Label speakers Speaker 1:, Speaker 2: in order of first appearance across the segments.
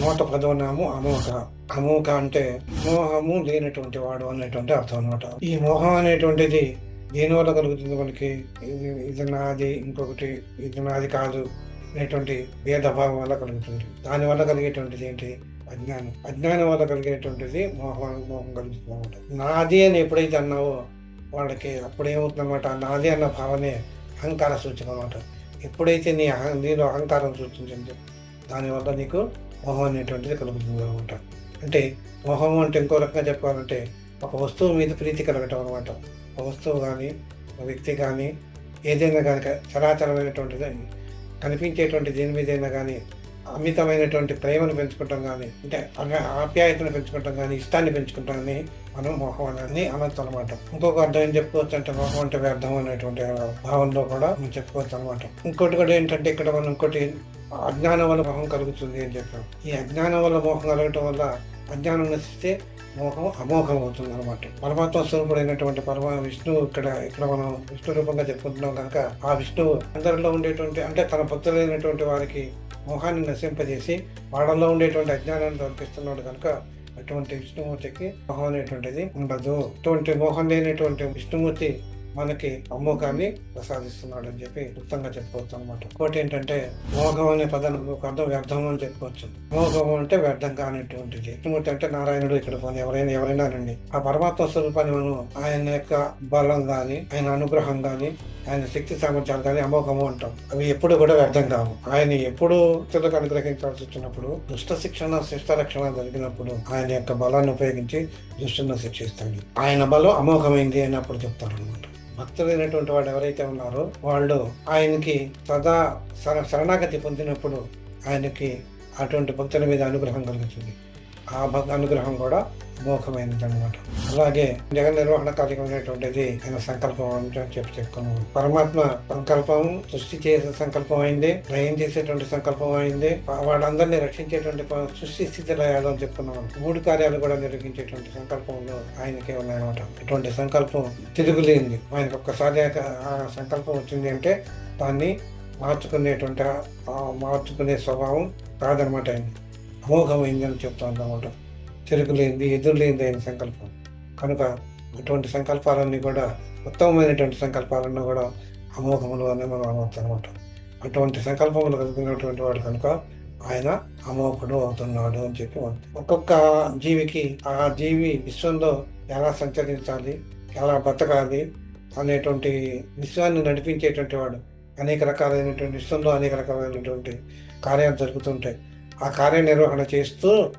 Speaker 1: మొదట పదవనామం అమోఘ. అమోఘ అంటే మోహము లేనటువంటి వాడు అనేటువంటి అర్థం అనమాట. ఈ మోహం అనేటువంటిది దేనివల్ల కలుగుతుంది మనకి? ఇది నాది, ఇంకొకటి ఇది నాది కాదు అనేటువంటి భేదభావం వల్ల కలుగుతుంది. దానివల్ల కలిగేటువంటిది ఏంటి? అజ్ఞానం. అజ్ఞానం వల్ల కలిగేటువంటిది మోహం కలుగుతుంది అనమాట. నాది అని ఎప్పుడైతే అన్నావో వాళ్ళకి అప్పుడేమవుతుందన్నమాట, నాది అన్న భావనే అహంకార సూచన అనమాట. ఎప్పుడైతే నీలో అహంకారం సూచించింది, దానివల్ల నీకు మోహం అనేటువంటిది కలుగుతుంది అనమాట. అంటే మోహం అంటే ఇంకో రకంగా చెప్పాలంటే ఒక వస్తువు మీద ప్రీతి కలగటం అనమాట. ఒక వస్తువు కానీ, ఒక వ్యక్తి కానీ, ఏదైనా కానీ చరాచరమైనటువంటిది కనిపించేటువంటి దేని మీదైనా కానీ అమితమైనటువంటి ప్రేమను పెంచుకుంటాం కానీ, అంటే ఆప్యాయతను పెంచుకుంటాం కానీ, ఇష్టాన్ని పెంచుకుంటాం కానీ మనం మోహం అని అనొచ్చు అనమాట. ఇంకొక అర్థం ఏం చెప్పుకోవచ్చు అంటే మోహం అంటే వ్యర్థం అనేటువంటి భావంలో కూడా మనం చెప్పుకోవచ్చు అనమాట. ఇంకోటి కూడా ఏంటంటే ఇక్కడ మనం ఇంకోటి అజ్ఞానం వల్ల మోహం కలుగుతుంది అని చెప్పాం. ఈ అజ్ఞానం వల్ల మోహం కలగటం వల్ల అజ్ఞానం నశిస్తే మోహం అమోఘం అవుతుంది అనమాట. పరమాత్మ స్వరూపుడైనటువంటి విష్ణువు ఇక్కడ మనం విష్ణు రూపంగా చెప్పుకుంటున్నాం కనుక ఆ విష్ణువు అందరిలో ఉండేటువంటి, అంటే తన భక్తులైనటువంటి వారికి మోహాన్ని నశింపజేసి వాళ్ళలో ఉండేటువంటి అజ్ఞానాన్ని తొలగిస్తున్నాడు కనుక అటువంటి విష్ణుమూర్తికి మోహం అనేటువంటిది ఉండదు. అటువంటి మోహం లేనటువంటి విష్ణుమూర్తి మనకి అమోఘాన్ని ప్రసాదిస్తున్నాడు అని చెప్పి క్లుప్తంగా చెప్పుకోవచ్చు అనమాట. ఇంకోటి ఏంటంటే మోహం అనే పదానికి ఒక అర్థం వ్యర్థం అని చెప్పుకోవచ్చు. మోహం అంటే వ్యర్థం కానిటువంటిది. విష్ణుమూర్తి అంటే నారాయణుడు. ఇక్కడ పోనీ ఎవరైనా రండి, ఆ పరమాత్మ స్వరూపాన్ని మనం ఆయన యొక్క బలం గాని, ఆయన అనుగ్రహం గాని, ఆయన శక్తి సామర్థ్యాలు కానీ అమోఘము అంటాం. అవి ఎప్పుడు కూడా వ్యర్థం కావు. ఆయన ఎప్పుడు భక్తులకు అనుగ్రహించాల్సి వచ్చినప్పుడు, దుష్ట శిక్షణ శిష్ట రక్షణ జరిగినప్పుడు ఆయన యొక్క బలాన్ని ఉపయోగించి దుష్టులను శిక్షిస్తాడు. ఆయన బలం అమోఘమైంది అని అప్పుడు చెప్తారు అనమాట. భక్తులైనటువంటి వాడు ఎవరైతే ఉన్నారో వాళ్ళు ఆయనకి సదా శరణాగతి పొందినప్పుడు ఆయనకి అటువంటి భక్తుల మీద అనుగ్రహం కలుగుతుంది. ఆ అనుగ్రహం కూడా మోఖమైనది అనమాట. అలాగే జగన్ నిర్వహణ కార్యక్రమమైనటువంటిది ఆయన సంకల్పం అని చెప్పుకున్నాం. పరమాత్మ సంకల్పం సృష్టి చేసే సంకల్పం అయింది, లయం చేసేటువంటి సంకల్పం అయింది, వాళ్ళందరినీ రక్షించేటువంటి సృష్టి స్థితి లయాలు అని చెప్పుకున్నాం. 3 కార్యాలు కూడా నిర్వహించేటువంటి సంకల్పంలో ఆయనకే ఉన్నాయన్నమాట. ఇటువంటి సంకల్పం తిరుగులేంది. ఆయనకు ఒక్కసారి ఆ సంకల్పం వచ్చింది అంటే దాన్ని మార్చుకునే స్వభావం కాదనమాట. ఆయన అమోఘమైంది అని చెప్తాను అన్నమాట. తిరుగులేంది, ఎదురులేంది అయిన సంకల్పం కనుక అటువంటి సంకల్పాలన్నీ కూడా, ఉత్తమమైనటువంటి సంకల్పాలన్నీ కూడా అమోఘములు అని మనం అనవచ్చు అనమాట. అటువంటి సంకల్పములు కలిగినటువంటి వాడు కనుక ఆయన అమోఘుడు అవుతున్నాడు అని చెప్పి ఒక్కొక్క జీవికి ఆ జీవి విశ్వంలో ఎలా సంచరించాలి, ఎలా బతకాలి అనేటువంటి విశ్వాన్ని నడిపించేటువంటి వాడు. అనేక రకాలైనటువంటి విశ్వంలో అనేక రకాలైనటువంటి కార్యాలు జరుగుతుంటాయి. ఆ కార్యనిర్వహణ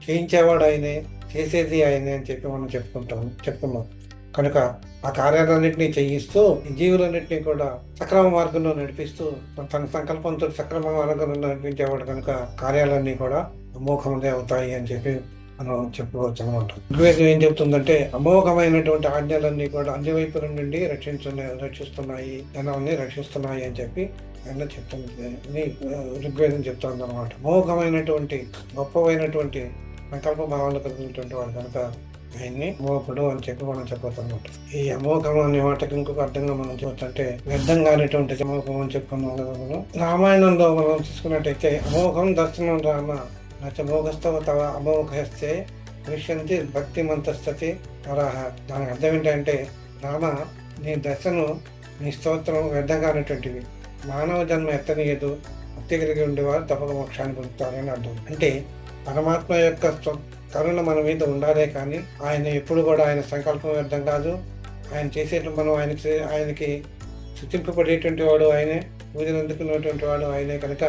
Speaker 1: చేయించేవాడు ఆయనే, చేసేది ఆయనే అని చెప్పి మనం చెప్పుకున్నాం. కనుక ఆ కార్యాలన్నింటినీ చేయిస్తూ జీవులన్నింటినీ కూడా సక్రమ మార్గంలో నడిపిస్తూ తన సంకల్పంతో సక్రమ మార్గంలో నడిపించేవాడు కనుక కార్యాలన్నీ కూడా అమోఘములే అవుతాయి అని చెప్పి మనం చెప్పుకోవచ్చు అనమాట. ఋగ్వేదం ఏం చెప్తుందంటే అమోఘమైనటువంటి ఆజ్ఞలన్నీ కూడా అన్ని వైపుల నుండి రక్షిస్తున్నాయి, జనాల్ని రక్షిస్తున్నాయి అని చెప్పి ఆయన చెప్తుంది. ఋగ్వేదం చెప్తుంది అనమాట. అమోఘమైనటువంటి గొప్పవైనటువంటి సంకల్ప భావాలు కలిగినటువంటి వాడు కనుక ఆయన్ని అమోఘుడు అని చెప్పి మనం చెప్పవచ్చు అనమాట. ఈ అమోఘం అనే మాటకి ఇంకొక అర్థంగా మనం చూడొచ్చు అంటే వ్యర్థంగా అనేటువంటి అమోఘం అని చెప్పుకున్నాం కదా మనం. రామాయణంలో మనం తీసుకున్నట్టయితే అమోఘం దర్శనం రామ నచమోఘస్తవ తవ అమోఘస్తే దృశ్యంతి భక్తి మంతస్తతి వరాహ. దానికి అర్థం ఏంటంటే రామ, నీ దర్శనం, నీ స్తోత్రం వ్యర్థంగా అనేటువంటివి. మానవ జన్మ ఎత్తనీయదు, భక్తి కలిగి ఉండేవారు తప్పక మోక్షాన్ని పొందుతారని అర్థం. అంటే పరమాత్మ యొక్క కరుణ మన మీద ఉండాలే కానీ ఆయన ఎప్పుడు కూడా ఆయన సంకల్పం వ్యర్థం కాదు. ఆయన చేసేటువంటి మనం ఆయనకి స్తుతింపబడేటువంటి వాడు ఆయనే, పూజలు అందుకున్నటువంటి వాడు ఆయనే కనుక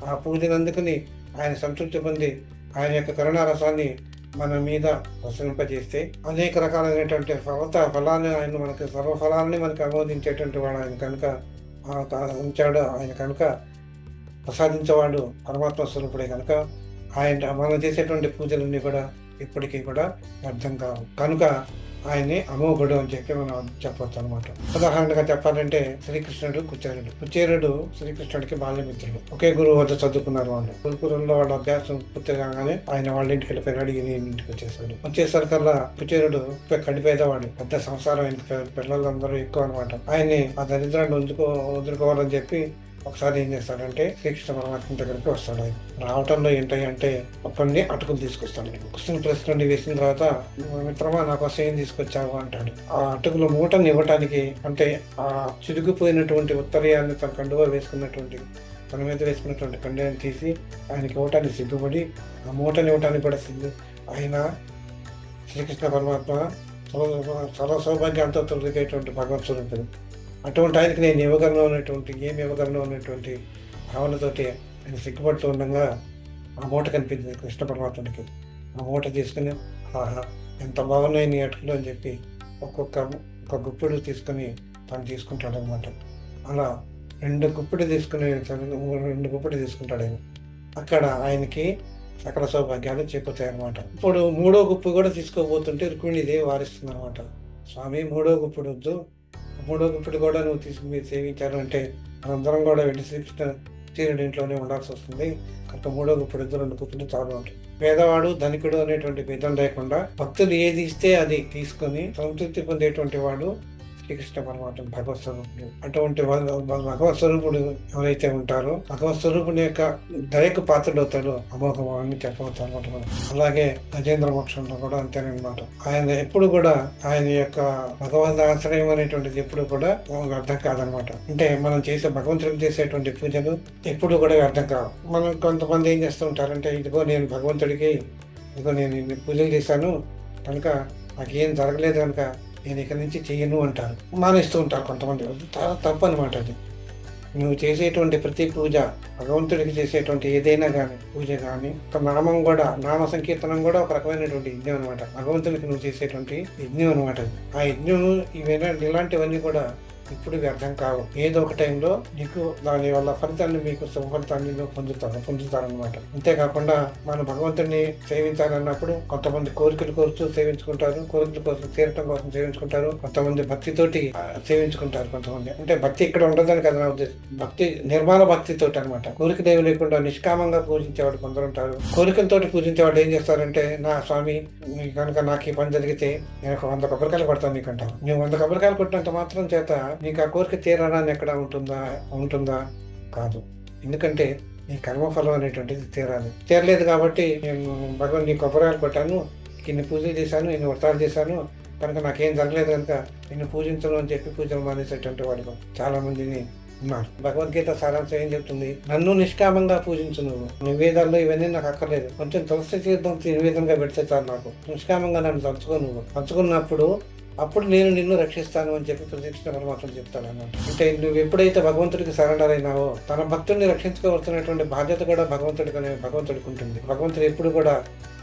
Speaker 1: ఆ పూజలు అందుకుని ఆయన సంతృప్తి పొంది ఆయన యొక్క కరుణారసాన్ని మన మీద ప్రసరింపజేస్తే అనేక రకాలైనటువంటి ఫలాన్ని ఆయన మనకి సర్వఫలాన్ని మనకి ఆమోదించేటువంటి వాడు ఆయన కనుక ఉంచాడు. ఆయన కనుక ప్రసాదించేవాడు పరమాత్మ స్వరూపుడే కనుక ఆయన మనం చేసేటువంటి పూజలన్నీ కూడా ఇప్పటికీ కూడా అర్థం కావు. కనుక ఆయన్ని అమోఘుడు అని చెప్పి మనం చెప్పవచ్చు అనమాట. ఉదాహరణగా చెప్పాలంటే శ్రీకృష్ణుడు కుచేరుడు శ్రీకృష్ణుడికి బాల్యమిత్రుడు. ఒకే గురువు వద్ద చదువుకున్నారు వాళ్ళు. గురుకులంలో వాళ్ళ అభ్యాసం పూర్తి కాగానే ఆయన వాళ్ళ ఇంటికి వెళ్ళిపోయి అడిగి ఇంటికి వచ్చేసరికల్లా కుచేరుడు కడిపేదవాడు. పెద్ద సంసారం, పిల్లలందరూ ఎక్కువ అనమాట. ఆయన్ని ఆ దరిద్రాన్ని వదులుకోవాలని చెప్పి ఒకసారి ఏం చేస్తాడంటే శ్రీకృష్ణ పరమాత్మ దగ్గరికి వస్తాడు. ఆయన రావటంలో ఏంటంటే కొన్ని అటుకులు తీసుకొస్తాడు. క్వశ్చన్ ప్రశ్న వేసిన తర్వాత, మిత్రమా నా కోసం ఏం తీసుకొచ్చావు అంటాడు. ఆ అటుకుల మూటను ఇవ్వటానికి, అంటే ఆ చిరిగిపోయినటువంటి ఉత్తరీయాన్ని తన కండువా వేసుకున్నటువంటి, తన మీద వేసుకున్నటువంటి కండువాన్ని తీసి ఆయనకి ఇవ్వటానికి సిగ్గుపడి, ఆ మూటని ఇవ్వటానికి కూడా ఆయన శ్రీకృష్ణ పరమాత్మ చాలా సౌభాగ్యంతో తొలగేటువంటి భగవత్ స్వరూపుడు. అటువంటి ఆయనకి నేను ఇవ్వగలను అనేటువంటి భావనతోటి ఆయన సిగ్గుపడుతూ ఉండగా ఆ మూట కనిపించింది కృష్ణ పరమాత్ముడికి. ఆ మూట తీసుకుని, ఆహా ఎంత బాగున్నాయి నీ అటుకులు అని చెప్పి ఒక గుప్పిడు తీసుకుని తను తీసుకుంటాడు అనమాట. అలా రెండు గుప్పిడి తీసుకుంటాడు ఆయన. అక్కడ ఆయనకి సకల సౌభాగ్యాలు చేకూరుతాయి అనమాట. ఇప్పుడు మూడో గుప్పు కూడా తీసుకోబోతుంటే రుక్మిణీదేవి వారిస్తుంది అనమాట. స్వామి మూడో గుప్పుడు వద్దు, మూడో గుప్పుడు కూడా నువ్వు మీరు సేవించారు అంటే మనందరం కూడా వెళ్ళి శ్రీకృష్ణ తీరుడి ఇంట్లోనే ఉండాల్సి వస్తుంది. కనుక మూడో గుప్పుడు వద్దు, రెండు గుప్పుడు చాలు ఉంటుంది. పేదవాడు ధనికుడు అనేటువంటి భేదం లేకుండా భక్తులు ఏది ఇస్తే అది తీసుకొని సంతృప్తి పొందేటువంటి వాడు శ్రీకృష్ణ పరమాత్మ భగవత్ స్వరూపుడు. అటువంటి భగవత్ స్వరూపుడు ఎవరైతే ఉంటారో భగవత్ స్వరూపుని యొక్క దయకు పాత్రుడు అవుతాడు అమోఘమని చెప్పవచ్చు అనమాట. అలాగే గజేంద్ర మోక్షంలో కూడా అంతేనమాట. ఆయన ఎప్పుడు కూడా ఆయన యొక్క భగవద్ ఆశ్రయం అనేటువంటిది ఎప్పుడు కూడా వ్యర్థం కాదనమాట. అంటే మనం భగవంతుడికి చేసేటువంటి పూజలు ఎప్పుడు కూడా వ్యర్థం కావు. మనం కొంతమంది ఏం చేస్తూ ఉంటారంటే, ఇదిగో నేను భగవంతుడికి నేను పూజలు చేశాను కనుక నాకేం జరగలేదు కనుక నేను ఇక్కడి నుంచి చెయ్యను అంటారు, మానేస్తూ ఉంటారు కొంతమంది. చాలా తప్పు అనమాట అది. నువ్వు చేసేటువంటి ప్రతి పూజ, భగవంతుడికి చేసేటువంటి ఏదైనా కానీ పూజ కానీ, ఒక నామం కూడా, నామ సంకీర్తనం కూడా ఒక రకమైనటువంటి యజ్ఞం అనమాట. భగవంతుడికి నువ్వు చేసేటువంటి యజ్ఞం అనమాట. ఆ యజ్ఞం ఇలాంటివన్నీ కూడా ఇప్పుడు వ్యర్థం కావు. ఏదో ఒక టైంలో నీకు దాని వల్ల ఫలితాన్ని, మీకు శుభ ఫలితాన్ని పొందుతారనమాట. అంతేకాకుండా మనం భగవంతుడిని సేవించాలన్నప్పుడు కొంతమంది కోరికలు కోరుతూ సేవించుకుంటారు, కోరికల కోసం తీరటం కోసం సేవించుకుంటారు, కొంతమంది భక్తితోటి సేవించుకుంటారు. కొంతమంది అంటే భక్తి ఇక్కడ ఉండదని కదా నా ఉద్దేశం, భక్తి నిర్మాణ భక్తితోటి అనమాట. కోరికలేవి లేకుండా నిష్కామంగా పూజించేవాడు కొందరు ఉంటారు. కోరికలతోటి పూజించేవాడు ఏం చేస్తారంటే, నా స్వామి కనుక నాకు ఈ పని జరిగితే నేను 100 కొబ్బరికాయలు కొడతాను నీకంటావు. నువ్వు 100 కొబ్బరికాయలు కొట్టినంత మాత్రం చేత నీకు ఆ కోరిక తీరడానికి ఎక్కడ ఉంటుందా? కాదు. ఎందుకంటే నీ కర్మఫలం అనేటువంటిది తీరలేదు కాబట్టి నేను భగవాన్ నీ కొబ్బరికాయలు కొట్టాను, ఇన్ని పూజలు చేశాను, ఇన్ని వ్రతాలు చేశాను కనుక నాకేం జరగలేదు కనుక నిన్ను పూజించను అని చెప్పి పూజలు మానేసేటువంటి వాడు చాలా మందిని ఉన్నారు. భగవద్గీత సారాంశం ఏం చెప్తుంది? నన్ను నిష్కామంగా పూజించు, నువ్వు నివేదాల్లో ఇవన్నీ నాకు అక్కర్లేదు, కొంచెం తులసి తీర్థం నివేదంగా పెడితే చాలు, నాకు నిష్కామంగా నన్ను తలుచుకున్నప్పుడు అప్పుడు నేను నిన్ను రక్షిస్తాను అని చెప్పి శ్రీకృష్ణ పరమాత్మ చెప్తాను అన్నమాట. అంటే నువ్వు ఎప్పుడైతే భగవంతుడికి సరెండర్ అయినావో తన భక్తుడిని రక్షించుకోవలసినటువంటి బాధ్యత కూడా భగవంతుడికి ఉంటుంది. భగవంతుడు ఎప్పుడు కూడా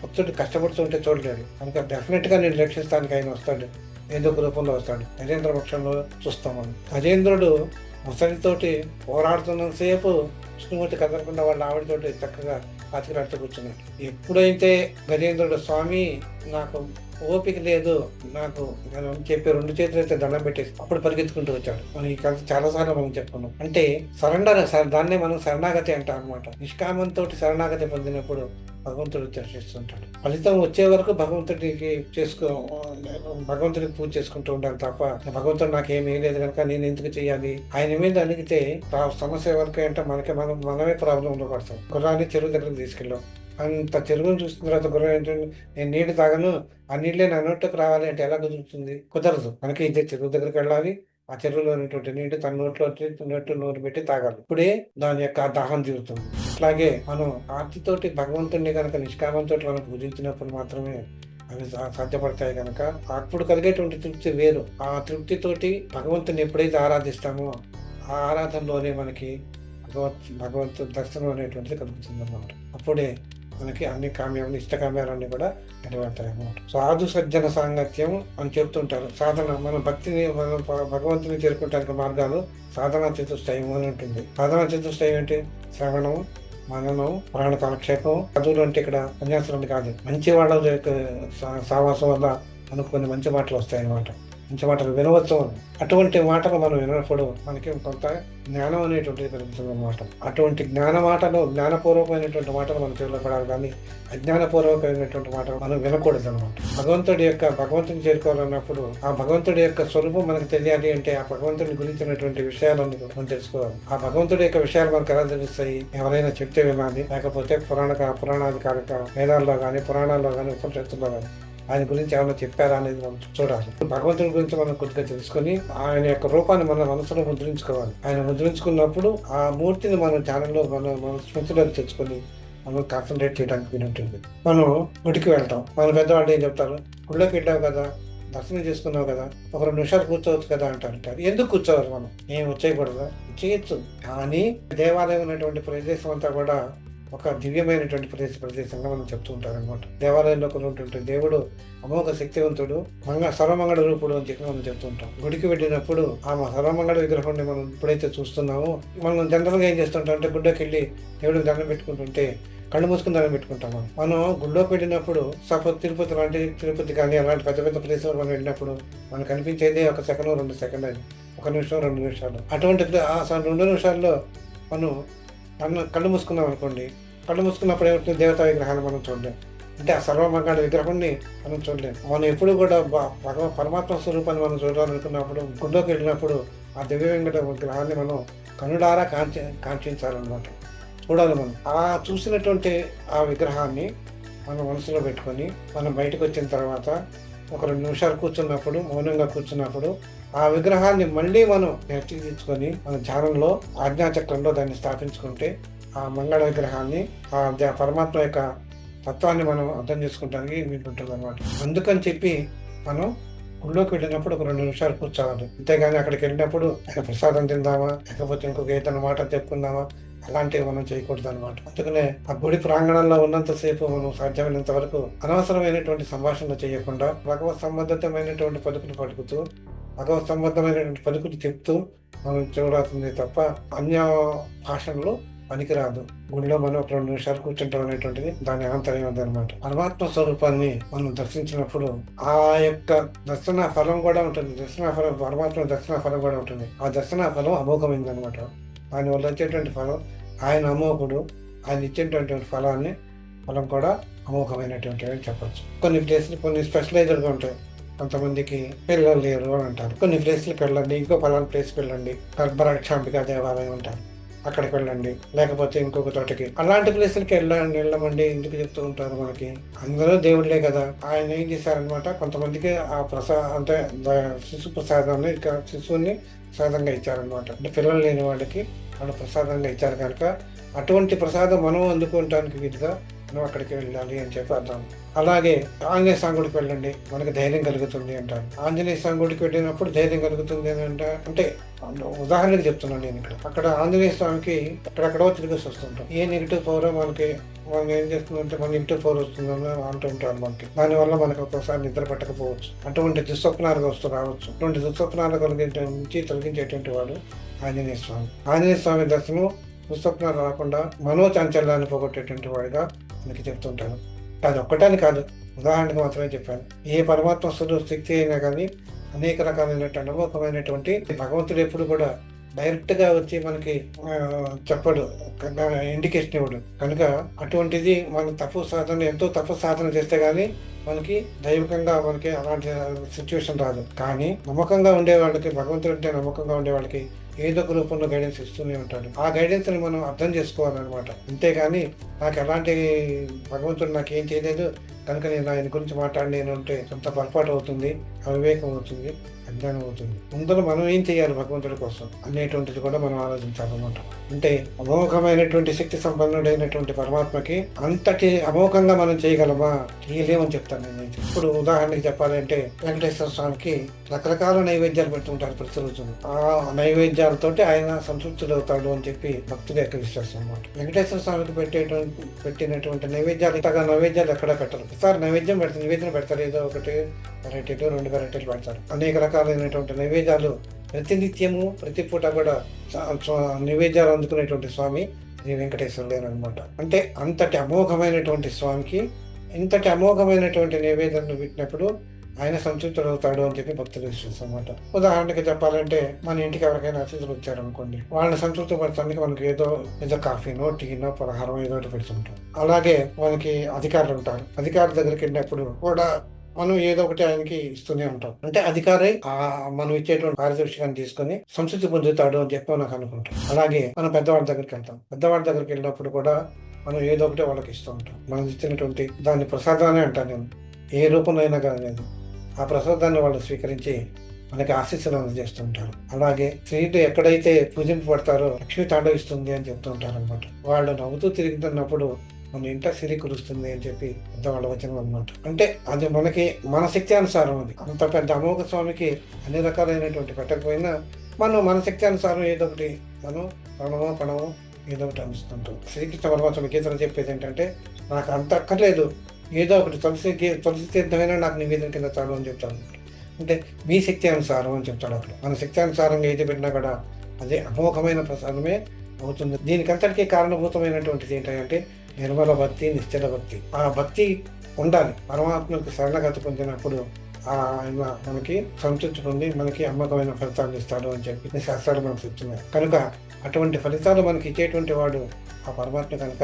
Speaker 1: భక్తుడు కష్టపడుతుంటే చూడలేడు కనుక డెఫినెట్ గా నేను రక్షిస్తానికి ఆయన వస్తాడు, ఏదో ఒక రూపంలో వస్తాడు. గజేంద్ర పక్షంలో చూస్తాం మనం. గజేంద్రుడు ముసలితోటి పోరాడుతున్నంతసేపు విష్ణుమూర్తి కదలకుండా వాళ్ళ ఆవిడతోటి చక్కగా పాతికలాడుతూ కూర్చున్నాడు. ఎప్పుడైతే గజేంద్రుడు స్వామి నాకు ఓపిక లేదు నాకు చెప్పి 2 చేతులు అయితే దండం పెట్టేసి అప్పుడు పరిగెత్తుకుంటూ వచ్చాడు. మనం ఈ కథ చాలాసార్లు మనం చెప్పుకున్నాం. అంటే దాన్నే మనం శరణాగతి అంటాం అనమాట. నిష్కామంతో శరణాగతి పొందినప్పుడు భగవంతుడు దర్శిస్తుంటాడు. ఫలితం వచ్చే వరకు భగవంతుడికి పూజ చేసుకుంటూ ఉండాలి తప్ప భగవంతుడు నాకేమీ లేదు కనుక నేను ఎందుకు చెయ్యాలి ఆయన మీద అడిగితే సమస్య వరకు అంటే మనమే ప్రాబ్లంలో పడతాం. గుర్రాన్ని చెరువు దగ్గరకు తీసుకెళ్ళాం, అంత చెరువును చూసిన తర్వాత గుర్రం ఏంటంటే నేను నీళ్లు తాగను, ఆ నీళ్ళే నా నోట్లోకి రావాలి అంటే ఎలా కుదురుతుంది? కుదరదు. మనకి ఇదే చెరువు దగ్గరికి వెళ్ళాలి, ఆ చెరువులో ఉన్నటువంటి నీటి తన నోరు పెట్టి తాగాలి, ఇప్పుడే దాని యొక్క దాహం తీరుతుంది. అట్లాగే మనం ఆర్తితోటి భగవంతుడిని కనుక నిష్కామంతో మనం పూజించినప్పుడు మాత్రమే అవి సాధ్యపడతాయి కనుక అప్పుడు కలిగేటువంటి తృప్తి వేరు. ఆ తృప్తితోటి భగవంతుని ఎప్పుడైతే ఆరాధిస్తామో ఆ ఆరాధనలోనే మనకి భగవంతు దర్శనం అనేటువంటిది కలుగుతుంది అన్నమాట. అప్పుడే మనకి అన్ని ఇష్టకామ్యాలన్నీ కూడా నెరవేరుతాయి అన్నమాట. సాధు సజ్జన సాంగత్యం అని చెప్తుంటారు. సాధన మన భగవంతుని చేరుకోవడానికి మార్గాలు సాధనా చతుష్టయం అని ఉంటుంది. సాధనా చతుష్టయం ఏంటి? శ్రవణం, మననం, ప్రాణ కాలక్షేపం. చదువులు అంటే ఇక్కడ సన్యాసులు కాదు, మంచి వాళ్ళ సావాసం వల్ల మనకు కొన్ని మంచి మాటలు వస్తాయి అన్నమాట. మంచి మాటలు వినవచ్చు. అటువంటి మాటలు మనం వినప్పుడు మనకి కొంత జ్ఞానం అనేటువంటిది కలుగుతుంది అనమాట. అటువంటి జ్ఞానపూర్వకమైనటువంటి మాటలు మన చెవిలో పడాలి, కానీ అజ్ఞానపూర్వకమైనటువంటి మాటలు మనం వినకూడదు అనమాట. భగవంతుని చేరుకోవాలన్నప్పుడు ఆ భగవంతుడి యొక్క స్వరూపం మనకు తెలియాలి అంటే ఆ భగవంతుని గురించినటువంటి విషయాలను మనం తెలుసుకోవాలి. ఆ భగవంతుడి యొక్క విషయాలు మనకు ఎలా తెలుస్తాయి? ఎవరైనా చెప్తే వినాలి, లేకపోతే పురాణాధికారిక వేదాల్లో కానీ పురాణాల్లో కానీ ఉపనిషత్తుల్లో కానీ ఆయన గురించి ఏమైనా చెప్పారా అనేది మనం చూడాలి. భగవంతుడి గురించి మనం కొద్దిగా తెలుసుకొని ఆయన యొక్క రూపాన్ని మన మనసులో ముద్రించుకోవాలి. ఆయన ముద్రించుకున్నప్పుడు ఆ మూర్తిని మన ధ్యానంలో మన స్మృతిలోకి తెచ్చుకొని మనం కాన్సన్ట్రేట్ చేయడానికి వీలుంటుంది. మనం గుడికి వెళ్తాం, మన పెద్దవాళ్ళు ఏం చెప్తారు? గుడిలోకి వెళ్ళావు కదా, దర్శనం చేసుకున్నావు కదా, ఒక 2 నిమిషాలు కూర్చోవచ్చు కదా అంటారు. ఎందుకు కూర్చోవాలి? మనం ఏం వచ్చేయకూడదా? చేయొచ్చు. కానీ దేవాలయం ఉన్నటువంటి ప్రదేశం అంతా కూడా ఒక దివ్యమైనటువంటి ప్రదేశంగా మనం చెప్తూ ఉంటారు అనమాట. దేవాలయంలో ఉన్నటువంటి దేవుడు అమోఘ శక్తివంతుడు, సర్వమంగళ రూపుడు అని చెప్పి మనం చెప్తూ ఉంటాం. గుడికి వెళ్ళినప్పుడు ఆ సర్వమంగళ విగ్రహాన్ని మనం ఎప్పుడైతే చూస్తున్నామో, మనం జనరల్గా ఏం చేస్తుంటాం అంటే గుడిలోకి వెళ్ళి దేవుడికి దండం పెట్టుకుంటుంటే కళ్ళు మూసుకుని దండం పెట్టుకుంటాం. మనం గుడిలోకి వెళ్ళినప్పుడు సపోజ్ తిరుపతి కానీ అలాంటి పెద్ద పెద్ద ప్లేసులు మనం వెళ్ళినప్పుడు మనకు కనిపించేది 1 సెకండ్ 2 సెకండ్ అని, 1 నిమిషం 2 నిమిషాలు. అటువంటి 2 నిమిషాల్లో మనం కళ్ళు మూసుకున్నాం అనుకోండి, కళ్ళు మూసుకున్నప్పుడు ఏమిటి? దేవతా విగ్రహాన్ని మనం చూడలేం. అంటే ఆ సర్వమంగళ విగ్రహాన్ని మనం చూడలేం. మనం ఎప్పుడు కూడా పరమాత్మ స్వరూపాన్ని మనం చూడాలనుకున్నప్పుడు గుడిలోకి వెళ్ళినప్పుడు ఆ దివ్య వెంకట విగ్రహాన్ని మనం కనుడారా కాంక్షించాలన్నమాట. చూడాలి. మనం ఆ చూసినటువంటి ఆ విగ్రహాన్ని మన మనసులో పెట్టుకొని మనం బయటకు వచ్చిన తర్వాత ఒక 2 నిమిషాలు కూర్చున్నప్పుడు, మౌనంగా కూర్చున్నప్పుడు ఆ విగ్రహాన్ని మళ్ళీ మనం తెచ్చుకొని మన ధ్యానంలో ఆజ్ఞాచక్రంలో దాన్ని స్థాపించుకుంటే ఆ మంగళ విగ్రహాన్ని, ఆ పరమాత్మ యొక్క తత్వాన్ని మనం అర్థం చేసుకుంటానికి వీలుంటుంది అనమాట. అందుకని చెప్పి మనం గుళ్ళోకి వెళ్ళినప్పుడు ఒక 2 నిమిషాలు కూర్చోవాలి. అంతేగాని అక్కడికి వెళ్ళినప్పుడు ప్రసాదం తిందామా, లేకపోతే ఇంకొక ఏదైనా మాట చెప్పుకుందామా, అలాంటివి మనం చేయకూడదు అనమాట. అందుకనే ఆ గుడి ప్రాంగణంలో ఉన్నంతసేపు మనం సాధ్యమైనంత వరకు అనవసరమైనటువంటి సంభాషణ చేయకుండా భగవత్ సంబంధితమైనటువంటి పలుకులు చెప్తూ మనం చూడాల్సిందే తప్ప అన్య భాషల్లో పనికిరాదు. గుడిలో మనం ఒక 2 నిమిషాలు కూర్చుంటాం అనేటువంటిది దాని ఆంతర్యం అనమాట. పరమాత్మ స్వరూపాన్ని మనం దర్శించినప్పుడు ఆ యొక్క దర్శన ఫలం కూడా ఉంటుంది. పరమాత్మ దర్శన ఫలం కూడా ఉంటుంది. ఆ దర్శన ఫలం అమోఘమైంది అనమాట. దానివల్ల వచ్చేటువంటి ఫలం, ఆయన అమోఘుడు, ఆయన ఇచ్చేటువంటి ఫలం కూడా అమోఘమైనటువంటి అని చెప్పచ్చు. కొన్ని ప్లేసులు కొన్ని స్పెషలైజ్డ్గా ఉంటాయి. కొంతమందికి పిల్లలు లేరు అని అంటారు. కొన్ని ప్లేసులకు వెళ్ళండి, ఇంకో పలానా ప్లేస్కి వెళ్ళండి, గర్భరక్షాంబిక దేవాలయం అంటారు, అక్కడికి వెళ్ళండి, లేకపోతే ఇంకొక చోటకి. అలాంటి ప్లేసులకి వెళ్ళమండి ఎందుకు చెప్తూ ఉంటారు? మనకి అందరూ దేవుళ్ళే కదా. ఆయన ఏం చేశారనమాట, కొంతమందికి ఆ అంటే శిశు ప్రసాదాన్ని శిశువుని ప్రసాదంగా ఇచ్చారనమాట. అంటే పిల్లలు లేని వాళ్ళకి వాళ్ళు ప్రసాదంగా ఇచ్చారు కనుక అటువంటి ప్రసాదం మనం అందుకోవటానికి వీలుగా మనం అక్కడికి వెళ్ళాలి అని చెప్పి అర్థం. అలాగే ఆంజనేయ స్వామి గుడికి వెళ్ళండి, మనకు ధైర్యం కలుగుతుంది అంటారు. ఆంజనేయ స్వామి గుడికి వెళ్ళినప్పుడు ధైర్యం కలుగుతుంది అని అంటే ఉదాహరణకి చెప్తున్నాను నేను ఇక్కడ. అక్కడ ఆంజనేయ స్వామికి అక్కడెక్కడో తిరిగేసి వస్తుంటాం. ఏ నెగిటివ్ పవర్ మనం ఏం చేస్తుందంటే మన నెగిటివ్ పవర్ వస్తుందని అంటుంటారు మనకి. దానివల్ల మనకు ఒక్కోసారి నిద్ర పట్టకపోవచ్చు, అటువంటి దుస్వప్నాలు రావచ్చు. అటువంటి దుస్వప్నాలు నుంచి తొలగించేటువంటి వాడు ఆంజనేయ స్వామి దర్శనం దుస్వప్నాలు రాకుండా మనోచాంచల్యాన్ని పోగొట్టేటువంటి వాడిగా మనకి చెప్తుంటాను. అది ఒక్కటాని కాదు, ఉదాహరణకు మాత్రమే చెప్పాను. ఏ పరమాత్మ శక్తి అయినా కానీ అనేక రకాలైనటువంటి అనుభవమైనటువంటి భగవంతుడు ఎప్పుడు కూడా డైరెక్ట్ గా వచ్చి మనకి చెప్పడు, ఇండికేషన్ ఇవ్వడు. కనుక అటువంటిది మనం ఎంతో తప్పు సాధన చేస్తే గానీ మనకి దైవికంగా మనకి అలాంటి సిచ్యువేషన్ రాదు. కానీ నమ్మకంగా ఉండే వాళ్ళకి, భగవంతుడు అంటే నమ్మకంగా ఉండే వాళ్ళకి ఏదో ఒక రూపంలో గైడెన్స్ ఇస్తూనే ఉంటాడు. ఆ గైడెన్స్ ని మనం అర్థం చేసుకోవాలన్నమాట. అంతేగాని నాకు ఎలాంటి భగవంతుడు నాకు ఏం చేయలేదు కనుక నేను ఆయన గురించి మాట్లాడలేను అంటే కొంత పొరపాటు అవుతుంది, అవివేకం అవుతుంది, అజ్ఞానం అవుతుంది. ముందర మనం ఏం చేయాలి భగవంతుడి కోసం అనేటువంటిది కూడా మనం ఆలోచించాలన్నమాట. అంటే అమోఘమైనటువంటి శక్తి సంపన్నుడైనటువంటి పరమాత్మకి అంతటి అమోఘంగా మనం చేయగలమా? చేయలేమని చెప్తాను నేను. ఇప్పుడు ఉదాహరణకి చెప్పాలంటే వెంకటేశ్వర స్వామికి రకరకాల నైవేద్యాలు పెడుతుంటారు ప్రతిరోజు. ఆ నైవేద్యాలతోటి ఆయన సంతృప్తుడు అవుతాడు అని చెప్పి భక్తుల యొక్క విశ్వాసం అన్నమాట. వెంకటేశ్వర స్వామికి పెట్టినటువంటి నైవేద్యాలు ఎక్కడ పెట్టరు. ఒకసారి నివేదన పెడతారు, ఏదో ఒకటి వెరైటీలు 2 వెరైటీలు పెడతారు. అనేక రకాలైనటువంటి నైవేద్యాలు ప్రతినిత్యము ప్రతి పూట కూడా నైవేద్యాలు అందుకునేటువంటి స్వామి శ్రీ వెంకటేశ్వరుడు అనమాట. అంటే అంతటి అమోఘమైనటువంటి స్వామికి ఇంతటి అమోఘమైనటువంటి నైవేద్యాన్ని పెట్టినప్పుడు ఆయన సంతృప్తుడవుతాడు అని చెప్పి భక్తుల విశ్వాసం అనమాట. ఉదాహరణకి చెప్పాలంటే మన ఇంటికి ఎవరికైనా అతిథులు వచ్చారనుకోండి, వాళ్ళని సంతృప్తి పరచడానికి మనకి ఏదో కాఫీనో టీనో పలహారం ఏదో ఒకటి పెడుతుంటాం. అలాగే మనకి అధికారులు ఉంటారు. అధికారుల దగ్గరికి వెళ్ళినప్పుడు కూడా మనం ఏదో ఒకటి ఆయనకి ఇస్తూనే ఉంటాం. అంటే అధికారి మనం ఇచ్చేటువంటి పారితోషికాన్ని తీసుకొని సంతృప్తి పొందుతాడు అని చెప్పి మనకు అనుకుంటాం. అలాగే మనం పెద్దవాళ్ళ దగ్గరికి వెళ్తాం. పెద్దవాళ్ళ దగ్గరికి వెళ్ళినప్పుడు కూడా మనం ఏదో ఒకటి వాళ్ళకి ఇస్తూ ఉంటాం. మనం ఇచ్చినటువంటి దాన్ని ప్రసాదాన్ని అంటాను నేను, ఏ రూపంలో అయినా కానీ ఆ ప్రసాదాన్ని వాళ్ళు స్వీకరించి మనకి ఆశీస్సులు అందజేస్తుంటారు. అలాగే స్త్రీలు ఎక్కడైతే పూజింపబడతారో లక్ష్మి తాండవిస్తుంది అని చెప్తూ ఉంటారు అనమాట. వాళ్ళు నవ్వుతూ తిరుగుతున్నప్పుడు మన ఇంట సిరి కురుస్తుంది అని చెప్పి పెద్దవాళ్ళ వచనం అనమాట. అంటే అది మనకి మన శక్తి అనుసారం, అది అంత పెద్ద అమోఘ స్వామికి అన్ని రకాలైనటువంటి పెట్టకపోయినా మనం మన శక్తి అనుసారం ఏదో ఒకటి మనం పణమో ఏదో ఒకటి అందిస్తుంటాం. శ్రీకృష్ణ పరమాత్మ గీతలు చెప్పేది ఏంటంటే, నాకు అంత అక్కర్లేదు, ఏదో ఒకటి తులసి తీర్థమైనా నాకు నివేదన కింద చాలు అని చెప్తాను. అంటే మీ శక్తి అనుసారం అని చెప్తాడు అక్కడ. మన శక్తి అనుసారంగా ఏది పెట్టినా కూడా అదే అమోఘమైన ప్రసాదమే అవుతుంది. దీనికంతటికీ కారణభూతమైనటువంటిది ఏంటంటే నిర్మల భక్తి, నిశ్చల భక్తి. ఆ భక్తి ఉండాలి. పరమాత్మకి శరణగతి పొందినప్పుడు ఆయన మనకి సంతృప్తి పొంది మనకి అమ్మకమైన ఫలితాలు ఇస్తాడు అని చెప్పి శాస్త్రాలు మనకు చెప్తున్నాయి. కనుక అటువంటి ఫలితాలు మనకి ఇచ్చేటువంటి వాడు ఆ పరమాత్మ కనుక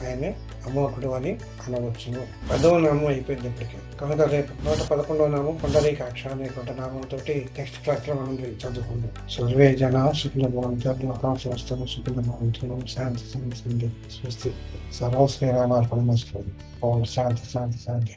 Speaker 1: ఆయనే అమ్మోకుడు అని అనవచ్చును. 10వ నామం అయిపోయింది ఇప్పటికీ. కనుక రేపు 111వ నామం పుండరీకాక్ష అనేటువంటి నామంతో నెక్స్ట్ క్లాస్ లో మనం చదువుకుందాం. సర్వే జన సుఖిలభవంతు సుఖిలభవంతు శాంతి స్వస్తి. సర్వ శ్రీరామార్పణ. ఓం శాంతి శాంతి శాంతి.